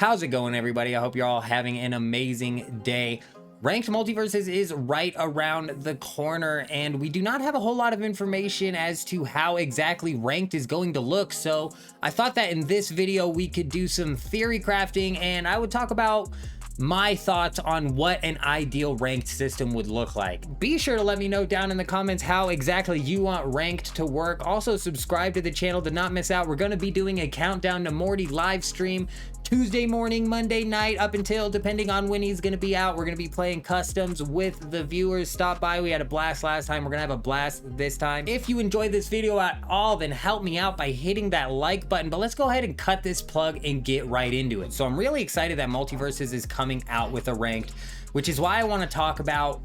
How's it going, everybody? I hope you're all having an amazing day. Ranked Multiversus is right around the corner, and we do not have a whole lot of information as to how exactly ranked is going to look, so I thought that in this video we could do some theory crafting, and I would talk about my thoughts on what an ideal ranked system would look like. Be sure to let me know down in the comments how exactly you want ranked to work. Also, subscribe to the channel to not miss out. We're going to be doing a countdown to Morty live stream Tuesday morning, Monday night, up until, depending on when he's going to be out. We're going to be playing customs with the viewers. Stop by. We had a blast last time. We're going to have a blast this time. If you enjoyed this video at all, then help me out by hitting that like button. But let's go ahead and cut this plug and get right into it. So I'm really excited that Multiversus is coming out with a ranked, which is why I want to talk about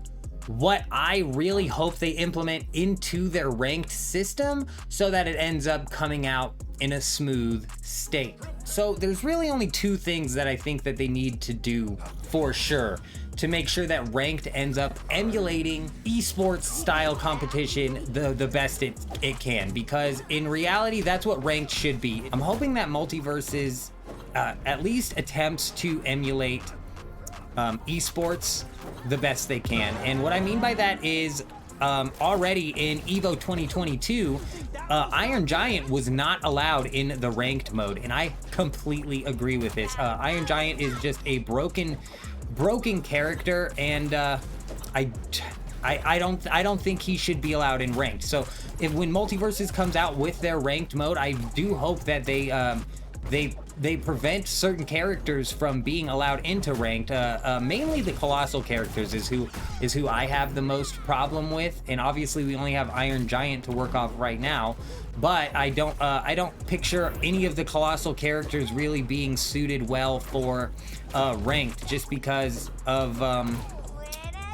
what I really hope they implement into their ranked system so that it ends up coming out in a smooth state. So there's really only two things that I think that they need to do for sure to make sure that ranked ends up emulating esports style competition the best it can, because in reality that's what ranked should be. I'm hoping that Multiversus at least attempts to emulate esports the best they can. And what I mean by that is already in EVO 2022, Iron Giant was not allowed in the ranked mode, and I completely agree with this. Iron Giant is just a broken character, and I don't think he should be allowed in ranked. So when Multiversus comes out with their ranked mode, I do hope that they prevent certain characters from being allowed into ranked. Mainly the colossal characters is who I have the most problem with, and obviously we only have Iron Giant to work off right now. But I don't picture any of the colossal characters really being suited well for ranked, just because of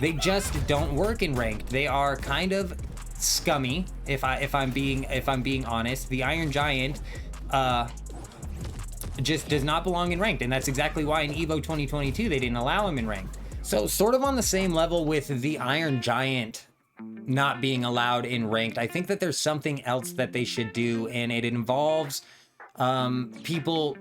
they just don't work in ranked. They are kind of scummy, if I'm being honest. The Iron Giant just does not belong in ranked, and that's exactly why in EVO 2022 they didn't allow him in ranked. So sort of on the same level with the Iron Giant not being allowed in ranked, I think that there's something else that they should do, and it involves people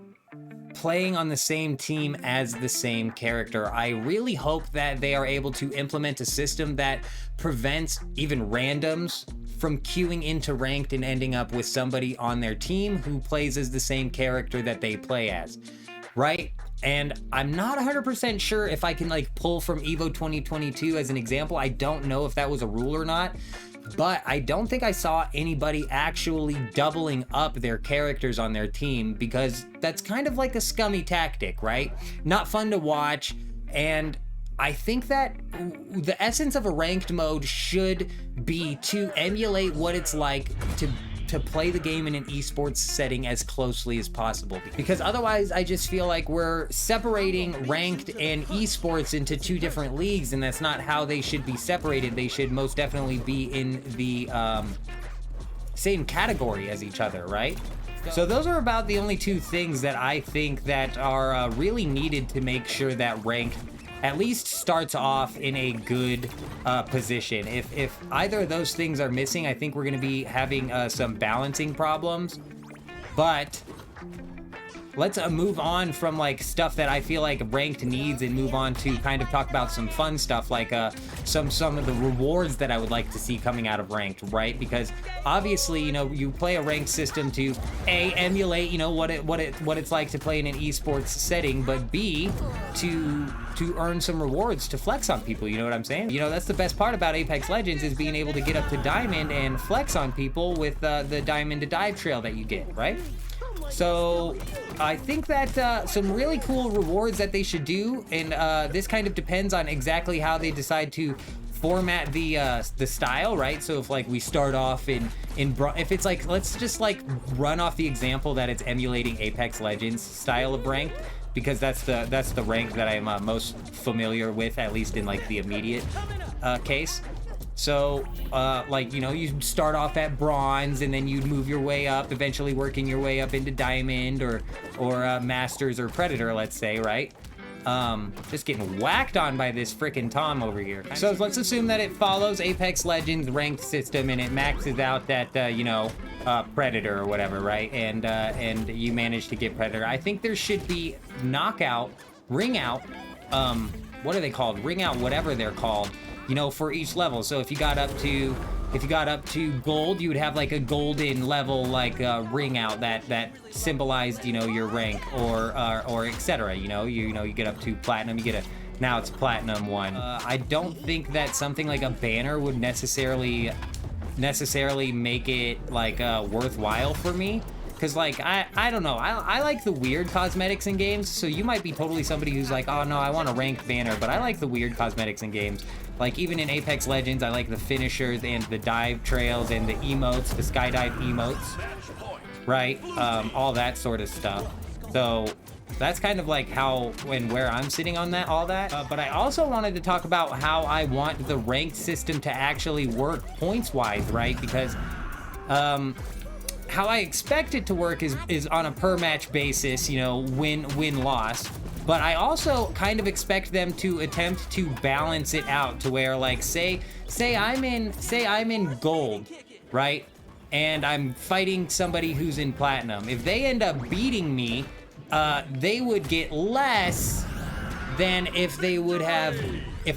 playing on the same team as the same character. I really hope that they are able to implement a system that prevents even randoms from queuing into ranked and ending up with somebody on their team who plays as the same character that they play as, right? And I'm not 100% sure if I can like pull from EVO 2022 as an example. I don't know if that was a rule or not, but I don't think I saw anybody actually doubling up their characters on their team, because that's kind of like a scummy tactic, right? Not fun to watch. And I think that the essence of a ranked mode should be to emulate what it's like to play the game in an esports setting as closely as possible, because otherwise I just feel like we're separating ranked and esports into two different leagues, and that's not how they should be separated. They should most definitely be in the same category as each other, right? So those are about the only two things that I think that are really needed to make sure that ranked at least starts off in a good position. If either of those things are missing, I think we're going to be having some balancing problems. But let's move on from like stuff that I feel like ranked needs and move on to kind of talk about some fun stuff, like some of the rewards that I would like to see coming out of ranked, right? Because obviously, you know, you play a ranked system to A, emulate, you know, what it's like to play in an esports setting, but B, to earn some rewards to flex on people. You know what I'm saying? You know, that's the best part about Apex Legends, is being able to get up to diamond and flex on people with the diamond to dive trail that you get, right? So I think that some really cool rewards that they should do, and this kind of depends on exactly how they decide to format the style, right? So if like we start off if it's like, let's just like run off the example that it's emulating Apex Legends style of rank, because that's the rank that I'm most familiar with, at least in like the immediate case. So like, you know, you start off at bronze and then you'd move your way up, eventually working your way up into diamond or masters or predator, let's say, right? Just getting whacked on by this freaking Tom over here. So let's assume that it follows Apex Legends ranked system and it maxes out that, you know, Predator or whatever, right? And you manage to get Predator. I think there should be knockout, ring out, what are they called? Ring out, whatever they're called, you know, for each level. So if you got up to gold, you would have like a golden level, like ring out that symbolized, you know, your rank, or etc. You know, you get up to platinum, you get now it's platinum 1. I don't think that something like a banner would necessarily make it like worthwhile for me. Cause like, I don't know, I like the weird cosmetics in games, so you might be totally somebody who's like, oh no, I want a ranked banner, but I like the weird cosmetics in games. Like even in Apex Legends, I like the finishers and the dive trails and the emotes, the skydive emotes, right? All that sort of stuff. So that's kind of like how and where I'm sitting on that, all that. But I also wanted to talk about how I want the ranked system to actually work points-wise, right? Because, how I expect it to work is on a per match basis, you know, win loss. But I also kind of expect them to attempt to balance it out to where, like, say I'm in gold, right? And I'm fighting somebody who's in platinum. If they end up beating me, they would get less than if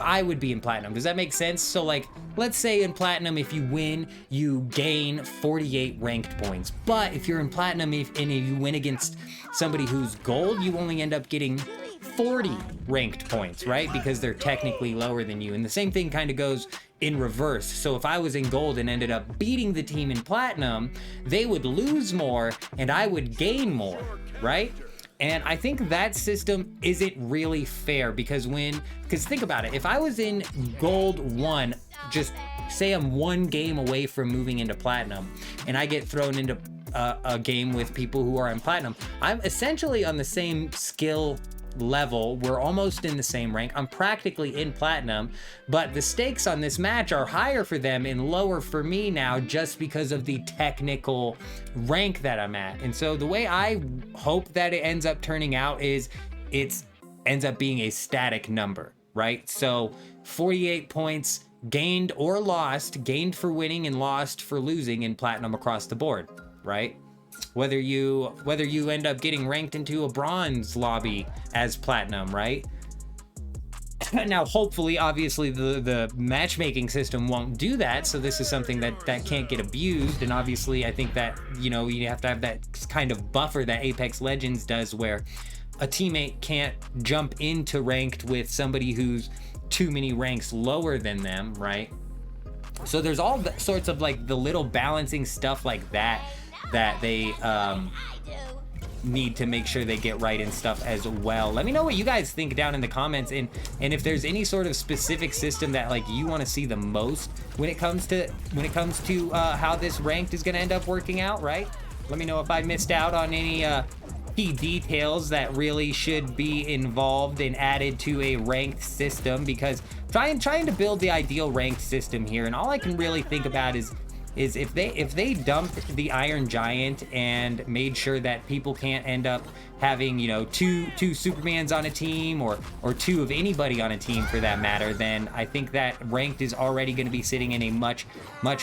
I would be in platinum. Does that make sense? So like, let's say in platinum, if you win, you gain 48 ranked points. But if you're in platinum, if you win against somebody who's gold, you only end up getting 40 ranked points, right? Because they're technically lower than you. And the same thing kind of goes in reverse. So if I was in gold and ended up beating the team in platinum, they would lose more and I would gain more, right? And I think that system isn't really fair because think about it, if I was in gold 1, just say I'm 1 game away from moving into platinum and I get thrown into a game with people who are in platinum, I'm essentially on the same skill level. We're almost in the same rank. I'm practically in platinum, but the stakes on this match are higher for them and lower for me now just because of the technical rank that I'm at. And so the way I hope that it ends up turning out is it ends up being a static number, right? So 48 points gained or lost, gained for winning and lost for losing in platinum across the board, right? Whether you end up getting ranked into a bronze lobby as platinum, right? Now, hopefully, obviously, the matchmaking system won't do that, so this is something that can't get abused, and obviously, I think that, you know, you have to have that kind of buffer that Apex Legends does where a teammate can't jump into ranked with somebody who's too many ranks lower than them, right? So there's all sorts of, like, the little balancing stuff like that they need to make sure they get right and stuff as well. Let me know what you guys think down in the comments, and if there's any sort of specific system that like you want to see the most when it comes to how this ranked is going to end up working out, right? Let me know if I missed out on any key details that really should be involved and added to a ranked system, because trying to build the ideal ranked system here, and all I can really think about is if they dumped the Iron Giant and made sure that people can't end up having, you know, two Supermans on a team or 2 of anybody on a team for that matter, then I think that ranked is already going to be sitting in a much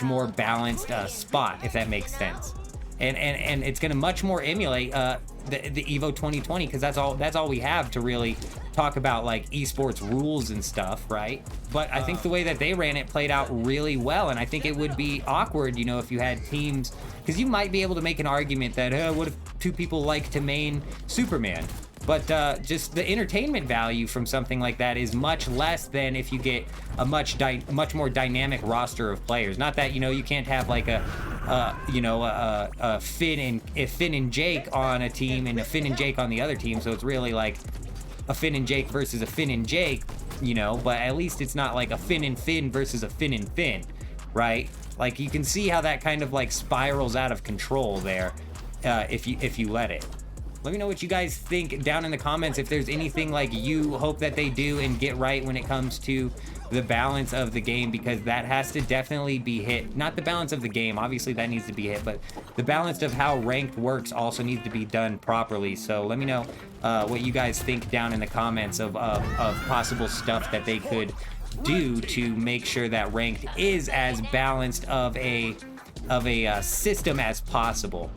more balanced spot, if that makes sense. And it's going to much more emulate the Evo 2020, because that's all we have to really talk about, like, esports rules and stuff, right? But I think the way that they ran it played out really well, and I think it would be awkward, you know, if you had teams, because you might be able to make an argument that what if 2 people like to main Superman? But just the entertainment value from something like that is much less than if you get a much more dynamic roster of players. Not that, you know, you can't have like a Finn and Jake on a team and a Finn and Jake on the other team, so it's really like a Finn and Jake versus a Finn and Jake, you know, but at least it's not like a Finn and Finn versus a Finn and Finn, right? Like, you can see how that kind of like spirals out of control there if you let it. Let me know what you guys think down in the comments, if there's anything like you hope that they do and get right when it comes to the balance of the game, because that has to definitely be hit. Not the balance of the game, obviously that needs to be hit, but the balance of how ranked works also needs to be done properly. So let me know what you guys think down in the comments of possible stuff that they could do to make sure that ranked is as balanced of a system as possible.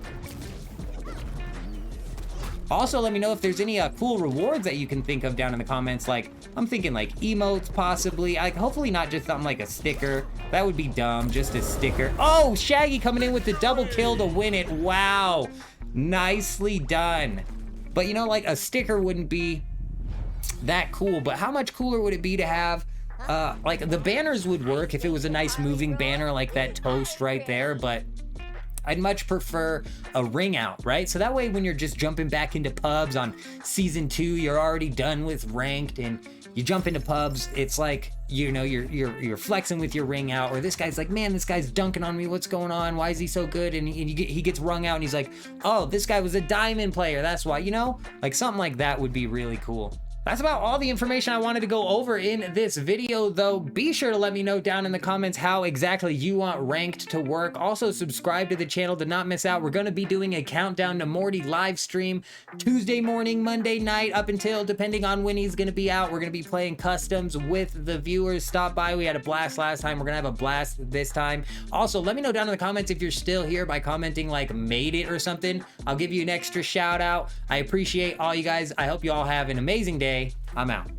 Also, let me know if there's any cool rewards that you can think of down in the comments. Like, I'm thinking like emotes possibly. Like, hopefully not just something like a sticker. That would be dumb, just a sticker. Oh, Shaggy coming in with the double kill to win it. Wow, nicely done. But you know, like a sticker wouldn't be that cool, but how much cooler would it be to have like the banners would work if it was a nice moving banner like that toast right there, but I'd much prefer a ring out, right? So that way when you're just jumping back into pubs on season 2, you're already done with ranked and you jump into pubs, it's like, you know, you're flexing with your ring out, or this guy's like, man, this guy's dunking on me, what's going on? Why is he so good? And he gets rung out and he's like, oh, this guy was a diamond player, that's why, you know? Like something like that would be really cool. That's about all the information I wanted to go over in this video, though. Be sure to let me know down in the comments how exactly you want ranked to work. Also, subscribe to the channel to not miss out. We're going to be doing a countdown to Morty live stream Tuesday morning, Monday night, up until, depending on when he's going to be out. We're going to be playing customs with the viewers. Stop by. We had a blast last time. We're going to have a blast this time. Also, let me know down in the comments if you're still here by commenting like made it or something. I'll give you an extra shout out. I appreciate all you guys. I hope you all have an amazing day. I'm out.